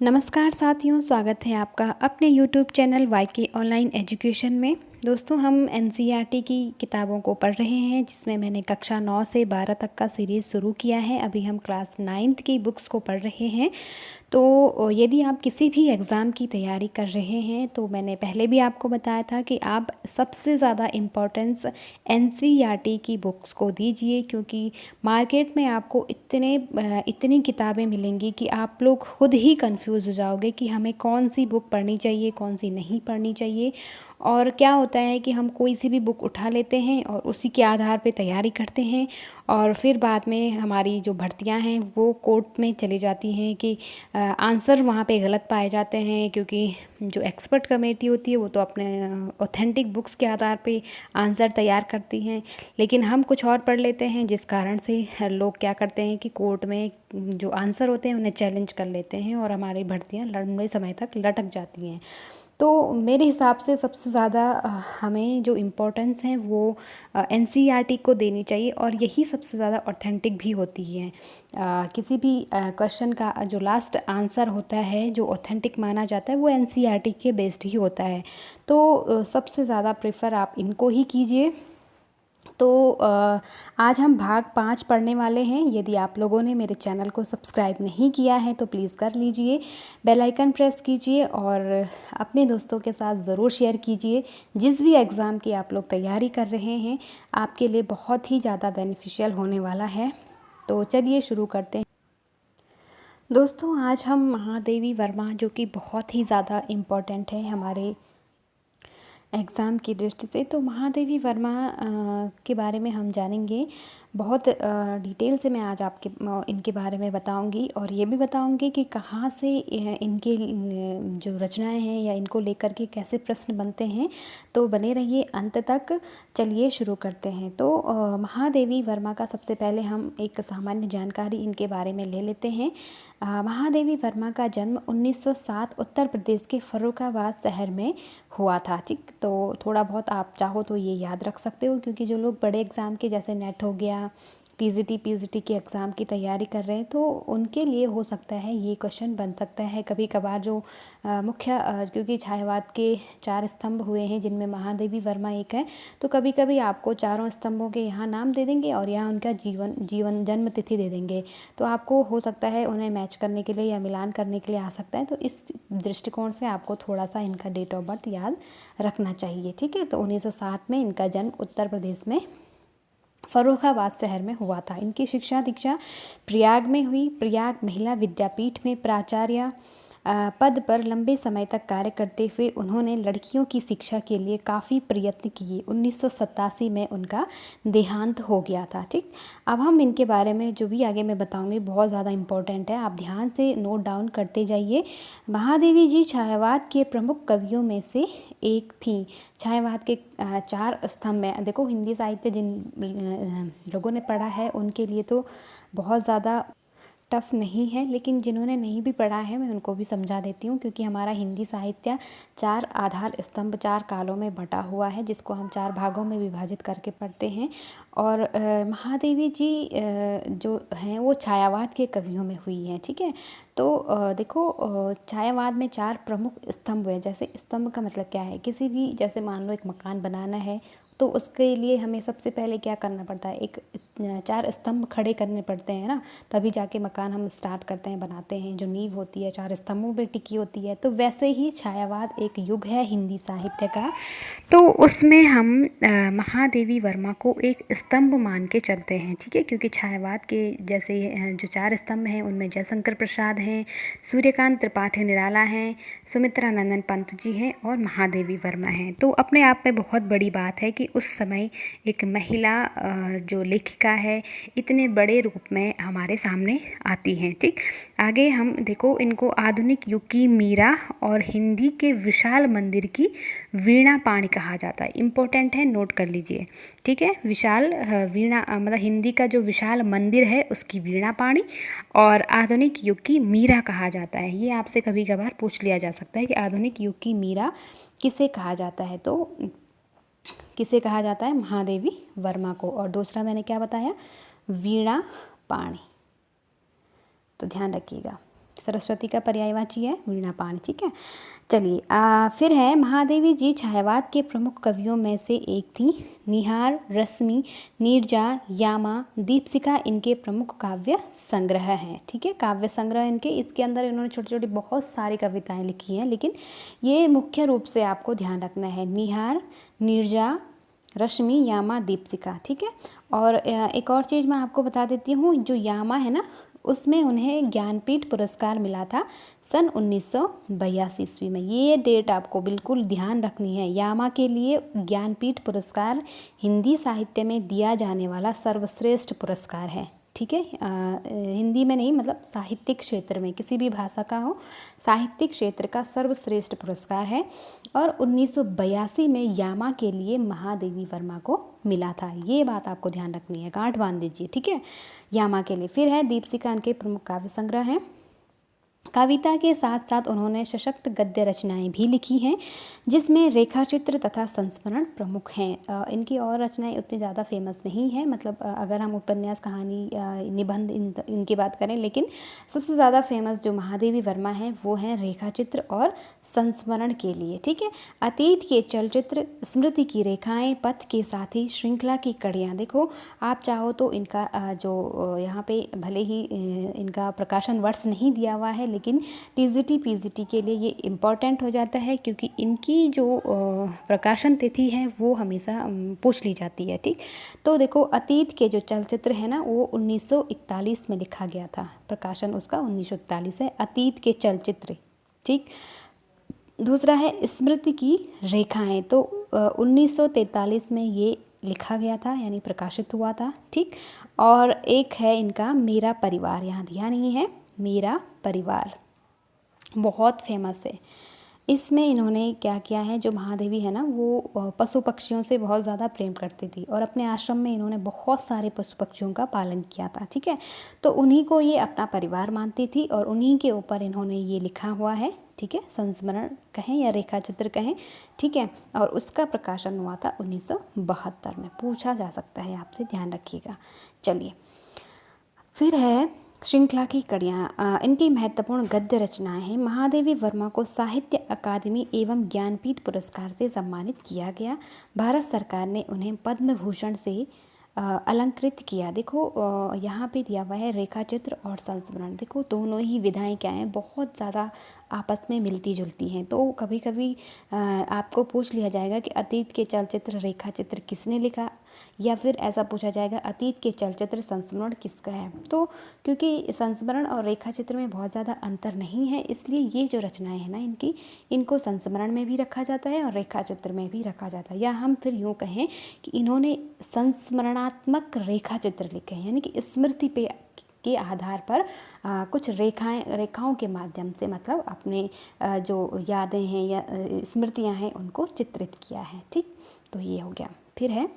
नमस्कार साथियों, स्वागत है आपका अपने यूट्यूब चैनल वाईके ऑनलाइन एजुकेशन में। दोस्तों, हम एनसीईआरटी की किताबों को पढ़ रहे हैं, जिसमें मैंने कक्षा 9 से 12 तक का सीरीज़ शुरू किया है। अभी हम क्लास 9th की बुक्स को पढ़ रहे हैं। तो यदि आप किसी भी एग्ज़ाम की तैयारी कर रहे हैं, तो मैंने पहले भी आपको बताया था कि आप सबसे ज़्यादा इम्पोर्टेंस एनसीईआरटी की बुक्स को दीजिए, क्योंकि मार्केट में आपको इतनी किताबें मिलेंगी कि आप लोग खुद ही कंफ्यूज हो जाओगे कि हमें कौन सी बुक पढ़नी चाहिए, कौन सी नहीं पढ़नी चाहिए। और क्या होता है कि हम कोई सी भी बुक उठा लेते हैं और उसी के आधार पे तैयारी करते हैं, और फिर बाद में हमारी जो भर्तियां हैं वो कोर्ट में चली जाती हैं कि आंसर वहाँ पे गलत पाए जाते हैं, क्योंकि जो एक्सपर्ट कमेटी होती है वो तो अपने ऑथेंटिक बुक्स के आधार पे आंसर तैयार करती हैं, लेकिन हम कुछ और पढ़ लेते हैं, जिस कारण से लोग क्या करते हैं कि कोर्ट में जो आंसर होते हैं उन्हें चैलेंज कर लेते हैं और हमारी भर्तियाँ लंबे समय तक लटक जाती हैं। तो मेरे हिसाब से सबसे ज़्यादा हमें जो इम्पोर्टेंस है वो एनसीईआरटी को देनी चाहिए, और यही सबसे ज़्यादा ऑथेंटिक भी होती है। किसी भी क्वेश्चन का जो लास्ट आंसर होता है, जो ऑथेंटिक माना जाता है, वो एनसीईआरटी के बेस्ड ही होता है। तो सबसे ज़्यादा प्रेफर आप इनको ही कीजिए। तो आज हम भाग 5 पढ़ने वाले हैं। यदि आप लोगों ने मेरे चैनल को सब्सक्राइब नहीं किया है तो प्लीज़ कर लीजिए, बेल आइकन प्रेस कीजिए और अपने दोस्तों के साथ ज़रूर शेयर कीजिए। जिस भी एग्ज़ाम की आप लोग तैयारी कर रहे हैं, आपके लिए बहुत ही ज़्यादा बेनिफिशियल होने वाला है। तो चलिए शुरू करते हैं। दोस्तों, आज हम महादेवी वर्मा, जो कि बहुत ही ज़्यादा इम्पोर्टेंट है हमारे एग्ज़ाम की दृष्टि से, तो महादेवी वर्मा के बारे में हम जानेंगे। बहुत डिटेल से मैं आज आपके इनके बारे में बताऊंगी, और ये भी बताऊंगी कि कहाँ से इनके जो रचनाएं हैं या इनको लेकर के कैसे प्रश्न बनते हैं। तो बने रहिए अंत तक। चलिए शुरू करते हैं। तो महादेवी वर्मा का सबसे पहले हम एक सामान्य जानकारी इनके बारे में ले लेते हैं। महादेवी वर्मा का जन्म 1907 उत्तर प्रदेश के फर्रुखाबाद शहर में हुआ था। ठीक, तो थोड़ा बहुत आप चाहो तो ये याद रख सकते हो, क्योंकि जो लोग बड़े एग्ज़ाम के जैसे नेट हो गया, टीजीटी पीजीटी के एग्ज़ाम की तैयारी कर रहे हैं, तो उनके लिए हो सकता है ये क्वेश्चन बन सकता है कभी कभार। जो मुख्य क्योंकि छायावाद के 4 स्तंभ हुए हैं, जिनमें महादेवी वर्मा एक है, तो कभी कभी आपको चारों स्तंभों के यहाँ नाम दे देंगे और यहाँ उनका जीवन जन्म तिथि दे देंगे। तो आपको हो सकता है उन्हें मैच करने के लिए या मिलान करने के लिए आ सकता है। तो इस दृष्टिकोण से आपको थोड़ा सा इनका डेट ऑफ बर्थ याद रखना चाहिए। ठीक है, तो 1907 में इनका जन्म उत्तर प्रदेश में फर्रुखाबाद शहर में हुआ था। इनकी शिक्षा दीक्षा प्रयाग में हुई। प्रयाग महिला विद्यापीठ में प्राचार्य पद पर लंबे समय तक कार्य करते हुए उन्होंने लड़कियों की शिक्षा के लिए काफ़ी प्रयत्न किए। 1987 में उनका देहांत हो गया था। ठीक, अब हम इनके बारे में जो भी आगे मैं बताऊंगी बहुत ज़्यादा इम्पोर्टेंट है, आप ध्यान से नोट डाउन करते जाइए। महादेवी जी छायावाद के प्रमुख कवियों में से एक थी। छायावाद के 4 स्तंभ में, देखो हिंदी साहित्य जिन लोगों ने पढ़ा है उनके लिए तो बहुत ज़्यादा टफ नहीं है, लेकिन जिन्होंने नहीं भी पढ़ा है मैं उनको भी समझा देती हूँ, क्योंकि हमारा हिंदी साहित्य 4 आधार स्तंभ 4 कालों में बटा हुआ है, जिसको हम 4 भागों में विभाजित करके पढ़ते हैं। और महादेवी जी जो हैं वो छायावाद के कवियों में हुई हैं। ठीक है, तो देखो छायावाद में 4 प्रमुख स्तंभ हुए। जैसे स्तंभ का मतलब क्या है, किसी भी, जैसे मान लो एक मकान बनाना है, तो उसके लिए हमें सबसे पहले क्या करना पड़ता है, एक 4 स्तंभ खड़े करने पड़ते हैं ना, तभी जाके मकान हम स्टार्ट करते हैं, बनाते हैं। जो नींव होती है 4 स्तंभों पे टिकी होती है। तो वैसे ही छायावाद एक युग है हिंदी साहित्य का, तो उसमें हम महादेवी वर्मा को एक स्तंभ मान के चलते हैं। ठीक है, क्योंकि छायावाद के जैसे जो 4 स्तंभ हैं उनमें जयशंकर प्रसाद हैं, सूर्यकांत त्रिपाठी निराला हैं, सुमित्रा नंदन पंत जी हैं और महादेवी वर्मा हैं। तो अपने आप में बहुत बड़ी बात है कि उस समय एक महिला जो लेखिका है इतने बड़े रूप में हमारे सामने आती हैं। ठीक, आगे हम देखो, इनको आधुनिक युग की मीरा और हिंदी के विशाल मंदिर की वीणा पाणी कहा जाता है। इम्पोर्टेंट है, नोट कर लीजिए। ठीक है, विशाल वीणा मतलब हिंदी का जो विशाल मंदिर है उसकी वीणा पाणी, और आधुनिक युग की मीरा कहा जाता है। ये आपसे कभी कभार पूछ लिया जा सकता है कि आधुनिक युग की मीरा किसे कहा जाता है, तो किसे कहा जाता है, महादेवी वर्मा को। और दूसरा मैंने क्या बताया, वीणा पाणी। तो ध्यान रखिएगा। सरस्वती का पर्यायवाची है वीणापाणी, ठीक है। चलिए फिर है महादेवी जी छायावाद के प्रमुख कवियों में से एक थी। निहार, रश्मि, नीरजा, यामा, दीपशिखा इनके प्रमुख काव्य संग्रह हैं, ठीक है। काव्य संग्रह इनके, इसके अंदर इन्होंने छोटी छोटी बहुत सारी कविताएं लिखी हैं, लेकिन ये मुख्य रूप से आपको ध्यान रखना है निहार, नीरजा, रश्मि, यामा, दीपशिखा, ठीक है। और एक और चीज़ मैं आपको बता देती हूँ, जो यामा है ना, उसमें उन्हें ज्ञानपीठ पुरस्कार मिला था सन 1982 ईस्वी में। ये डेट आपको बिल्कुल ध्यान रखनी है। यामा के लिए ज्ञानपीठ पुरस्कार हिंदी साहित्य में दिया जाने वाला सर्वश्रेष्ठ पुरस्कार है, ठीक है। हिंदी में नहीं, मतलब साहित्यिक क्षेत्र में, किसी भी भाषा का हो, साहित्यिक क्षेत्र का सर्वश्रेष्ठ पुरस्कार है। और 1982 में यामा के लिए महादेवी वर्मा को मिला था। ये बात आपको ध्यान रखनी है, गांठ बांध दीजिए, ठीक है, यामा के लिए। फिर है दीपशिखा के प्रमुख काव्य संग्रह हैं। कविता के साथ साथ उन्होंने सशक्त गद्य रचनाएं भी लिखी हैं, जिसमें रेखाचित्र तथा संस्मरण प्रमुख हैं। इनकी और रचनाएं उतनी ज़्यादा फेमस नहीं हैं, मतलब अगर हम उपन्यास, कहानी, निबंध इनकी बात करें, लेकिन सबसे ज़्यादा फेमस जो महादेवी वर्मा हैं वो हैं रेखाचित्र और संस्मरण के लिए, ठीक है। अतीत के चलचित्र, स्मृति की रेखाएं, पथ के साथी, श्रृंखला की कड़ियाँ। देखो आप चाहो तो इनका जो यहाँ पे भले ही इनका प्रकाशन वर्ष नहीं दिया हुआ है, लेकिन टीजीटी पीजीटी के लिए ये इम्पॉर्टेंट हो जाता है, क्योंकि इनकी जो प्रकाशन तिथि है वो हमेशा पूछ ली जाती है, ठीक। तो देखो अतीत के जो चलचित्र है ना, वो 1941 में लिखा गया था, प्रकाशन उसका 1941 है, अतीत के चलचित्र, ठीक। दूसरा है स्मृति की रेखाएं, तो 1943 में ये लिखा गया था, यानी प्रकाशित हुआ था, ठीक। और एक है इनका मेरा परिवार, यहाँ दिया नहीं है, मेरा परिवार बहुत फेमस है। इसमें इन्होंने क्या किया है, जो महादेवी है ना, वो पशु पक्षियों से बहुत ज़्यादा प्रेम करती थी, और अपने आश्रम में इन्होंने बहुत सारे पशु पक्षियों का पालन किया था, ठीक है। तो उन्हीं को ये अपना परिवार मानती थी, और उन्हीं के ऊपर इन्होंने ये लिखा हुआ है, ठीक है, संस्मरण कहें या रेखाचित्र कहें, ठीक है। और उसका प्रकाशन हुआ था 1972 में। पूछा जा सकता है आपसे, ध्यान रखिएगा। चलिए फिर है श्रृंखला की कड़ियाँ। इनकी महत्वपूर्ण गद्य रचनाएं हैं। महादेवी वर्मा को साहित्य अकादमी एवं ज्ञानपीठ पुरस्कार से सम्मानित किया गया। भारत सरकार ने उन्हें पद्म भूषण से अलंकृत किया। देखो यहाँ पे दिया हुआ है रेखाचित्र और संस्मरण। देखो दोनों ही विधाएं क्या हैं, बहुत ज़्यादा आपस में मिलती जुलती हैं। तो कभी कभी आपको पूछ लिया जाएगा कि अतीत के चलचित्र रेखाचित्र किसने लिखा, या फिर ऐसा पूछा जाएगा अतीत के चलचित्र संस्मरण किसका है। तो क्योंकि संस्मरण और रेखाचित्र में बहुत ज़्यादा अंतर नहीं है, इसलिए ये जो रचनाएं हैं ना इनको संस्मरण में भी रखा जाता है और रेखाचित्र में भी रखा जाता है। या हम फिर यूँ कहें कि इन्होंने संस्मरणात्मक रेखाचित्र लिखे हैं, यानी कि स्मृति पे के आधार पर कुछ रेखाओं के माध्यम से, मतलब अपने जो यादें हैं या स्मृतियां हैं उनको चित्रित किया है, ठीक। तो ये हो गया। फिर है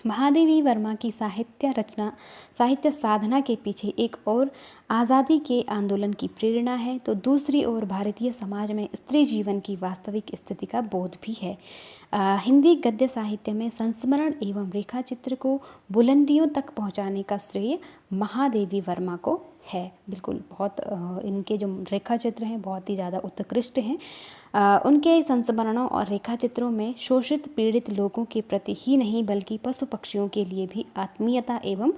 महादेवी वर्मा की साहित्य साधना के पीछे एक और आज़ादी के आंदोलन की प्रेरणा है, तो दूसरी ओर भारतीय समाज में स्त्री जीवन की वास्तविक स्थिति का बोध भी है। हिंदी गद्य साहित्य में संस्मरण एवं रेखाचित्र को बुलंदियों तक पहुंचाने का श्रेय महादेवी वर्मा को है। बिल्कुल, बहुत इनके जो रेखाचित्र हैं बहुत ही ज़्यादा उत्कृष्ट हैं। उनके संस्मरणों और रेखाचित्रों में शोषित पीड़ित लोगों के प्रति ही नहीं बल्कि पशु पक्षियों के लिए भी आत्मीयता एवं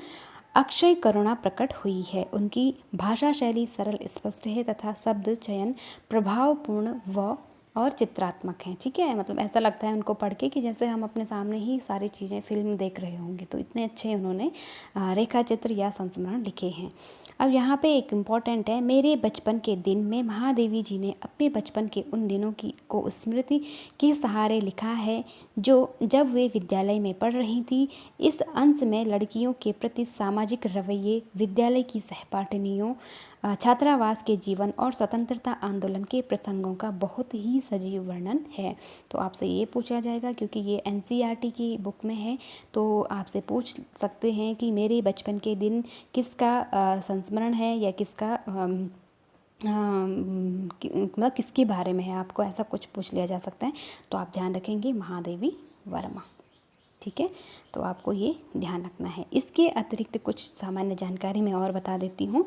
अक्षय करुणा प्रकट हुई है। उनकी भाषा शैली सरल स्पष्ट है तथा शब्द चयन प्रभावपूर्ण व और चित्रात्मक हैं, ठीक है। मतलब ऐसा लगता है उनको पढ़ के कि जैसे हम अपने सामने ही सारी चीज़ें फिल्म देख रहे होंगे। तो इतने अच्छे उन्होंने रेखाचित्र या संस्मरण लिखे हैं। अब यहाँ पे एक इम्पॉर्टेंट है, मेरे बचपन के दिन में महादेवी जी ने अपने बचपन के उन दिनों को स्मृति के सहारे लिखा है जो जब वे विद्यालय में पढ़ रही थी। इस अंश में लड़कियों के प्रति सामाजिक रवैये, विद्यालय की सहपाठिनियों, छात्रावास के जीवन और स्वतंत्रता आंदोलन के प्रसंगों का बहुत ही सजीव वर्णन है। तो आपसे ये पूछा जाएगा, क्योंकि ये एनसीईआरटी की बुक में है, तो आपसे पूछ सकते हैं कि मेरे बचपन के दिन किसका संस्मरण है या किसका मतलब किसके बारे में है, आपको ऐसा कुछ पूछ लिया जा सकता है। तो आप ध्यान रखेंगे महादेवी वर्मा, ठीक है, तो आपको ये ध्यान रखना है। इसके अतिरिक्त कुछ सामान्य जानकारी मैं और बता देती हूँ।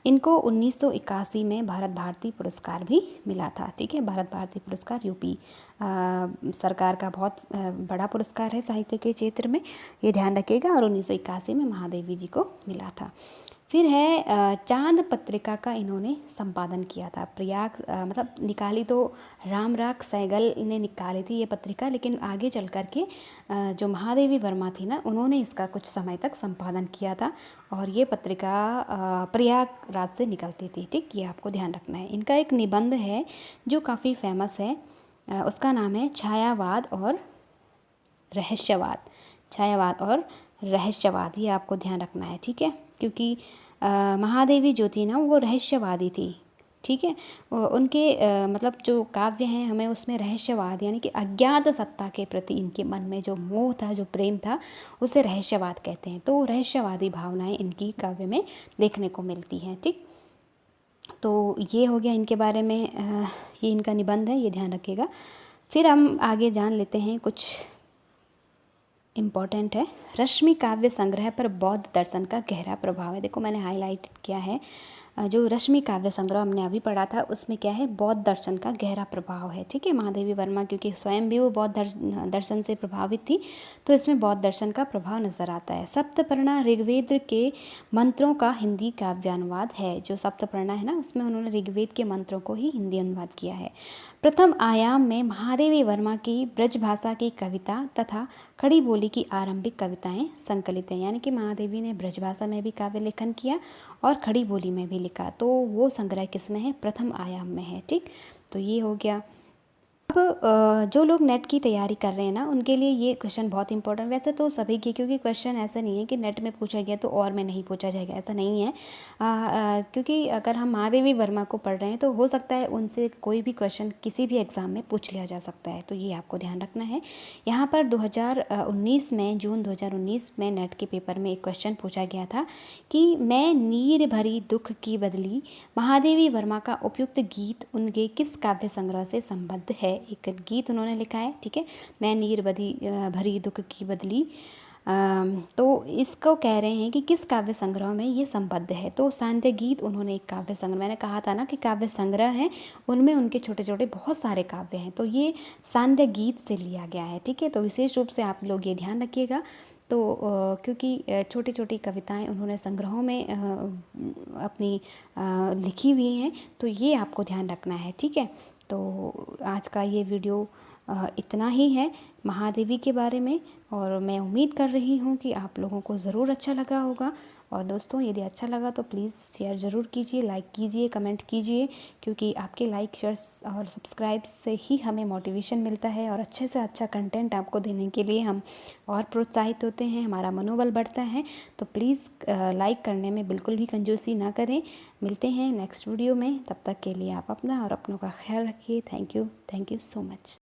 इनको 1981 में भारत भारती पुरस्कार भी मिला था, ठीक है। भारत भारती पुरस्कार यूपी सरकार का बहुत बड़ा पुरस्कार है साहित्य के क्षेत्र में, ये ध्यान रखिएगा। और 1981 में महादेवी जी को मिला था। फिर है चांद पत्रिका का इन्होंने संपादन किया था। प्रयाग मतलब निकाली तो रामराख सहगल ने निकाली थी ये पत्रिका, लेकिन आगे चल कर के जो महादेवी वर्मा थी ना, उन्होंने इसका कुछ समय तक संपादन किया था। और ये पत्रिका प्रयागराज से निकलती थी, ठीक, ये आपको ध्यान रखना है। इनका एक निबंध है जो काफ़ी फेमस है, उसका नाम है छायावाद और रहस्यवाद। छायावाद और रहस्यवाद, ये आपको ध्यान रखना है, ठीक है। क्योंकि महादेवी जो थी ना, वो रहस्यवादी थी, ठीक है। उनके मतलब जो काव्य हैं, हमें उसमें रहस्यवाद यानी कि अज्ञात सत्ता के प्रति इनके मन में जो मोह था, जो प्रेम था, उसे रहस्यवाद कहते हैं। तो रहस्यवादी भावनाएं इनकी काव्य में देखने को मिलती हैं, ठीक। तो ये हो गया इनके बारे में, ये इनका निबंध है, ये ध्यान रखिएगा। फिर हम आगे जान लेते हैं कुछ इम्पॉर्टेंट है। रश्मि काव्य संग्रह पर बौद्ध दर्शन का गहरा प्रभाव है। देखो मैंने हाईलाइट किया है, जो रश्मि काव्य संग्रह हमने अभी पढ़ा था उसमें क्या है, बौद्ध दर्शन का गहरा प्रभाव है, ठीक है। महादेवी वर्मा क्योंकि स्वयं भी वो बौद्ध दर्शन से प्रभावित थी, तो इसमें बौद्ध दर्शन का प्रभाव नजर आता है। सप्तपर्णा ऋग्वेद के मंत्रों का हिंदी काव्यानुवाद है। जो सप्तपर्णा है ना, उसमें उन्होंने ऋग्वेद के मंत्रों को ही हिंदी अनुवाद किया है। प्रथम आयाम में महादेवी वर्मा की ब्रजभाषा की कविता तथा खड़ी बोली की आरंभिक कविताएं संकलित हैं। यानी कि महादेवी ने ब्रजभाषा में भी काव्य लेखन किया और खड़ी बोली में भी लिखा, तो वो संग्रह किस में है, प्रथम आयाम में है, ठीक। तो ये हो गया। अब जो लोग नेट की तैयारी कर रहे हैं ना, उनके लिए ये क्वेश्चन बहुत इंपॉर्टेंट, वैसे तो सभी के, क्योंकि क्वेश्चन ऐसा नहीं है कि नेट में पूछा गया तो और में नहीं पूछा जाएगा, ऐसा नहीं है। क्योंकि अगर हम महादेवी वर्मा को पढ़ रहे हैं तो हो सकता है उनसे कोई भी क्वेश्चन किसी भी एग्ज़ाम में पूछ लिया जा सकता है, तो ये आपको ध्यान रखना है। यहाँ पर 2019 में, जून 2019 में नेट के पेपर में एक क्वेश्चन पूछा गया था कि मैं नीर भरी दुख की बदली महादेवी वर्मा का उपयुक्त गीत उनके किस काव्य संग्रह से संबद्ध है। एक गीत उन्होंने लिखा है, ठीक है, मैं नीर भरी दुख की बदली। तो इसको कह रहे हैं कि किस काव्य संग्रह में ये संबद्ध है। तो सांध्य गीत उन्होंने एक काव्य संग्रह, मैंने कहा था ना कि काव्य संग्रह है, उनमें उनके छोटे छोटे बहुत सारे काव्य हैं, तो ये सांध्य गीत से लिया गया है, ठीक है। तो विशेष रूप से आप लोग ये ध्यान रखिएगा। तो क्योंकि छोटी छोटी कविताएं उन्होंने संग्रहों में अपनी लिखी हुई हैं, तो ये आपको ध्यान रखना है, ठीक है। तो आज का ये वीडियो इतना ही है महादेवी के बारे में, और मैं उम्मीद कर रही हूँ कि आप लोगों को ज़रूर अच्छा लगा होगा। और दोस्तों, यदि अच्छा लगा तो प्लीज़ शेयर ज़रूर कीजिए, लाइक कीजिए, कमेंट कीजिए, क्योंकि आपके लाइक, शेयर और सब्सक्राइब से ही हमें मोटिवेशन मिलता है और अच्छे से अच्छा कंटेंट आपको देने के लिए हम और प्रोत्साहित होते हैं, हमारा मनोबल बढ़ता है। तो प्लीज़ लाइक करने में बिल्कुल भी कंजूसी ना करें। मिलते हैं नेक्स्ट वीडियो में, तब तक के लिए आप अपना और अपनों का ख्याल रखिए। Thank you so much.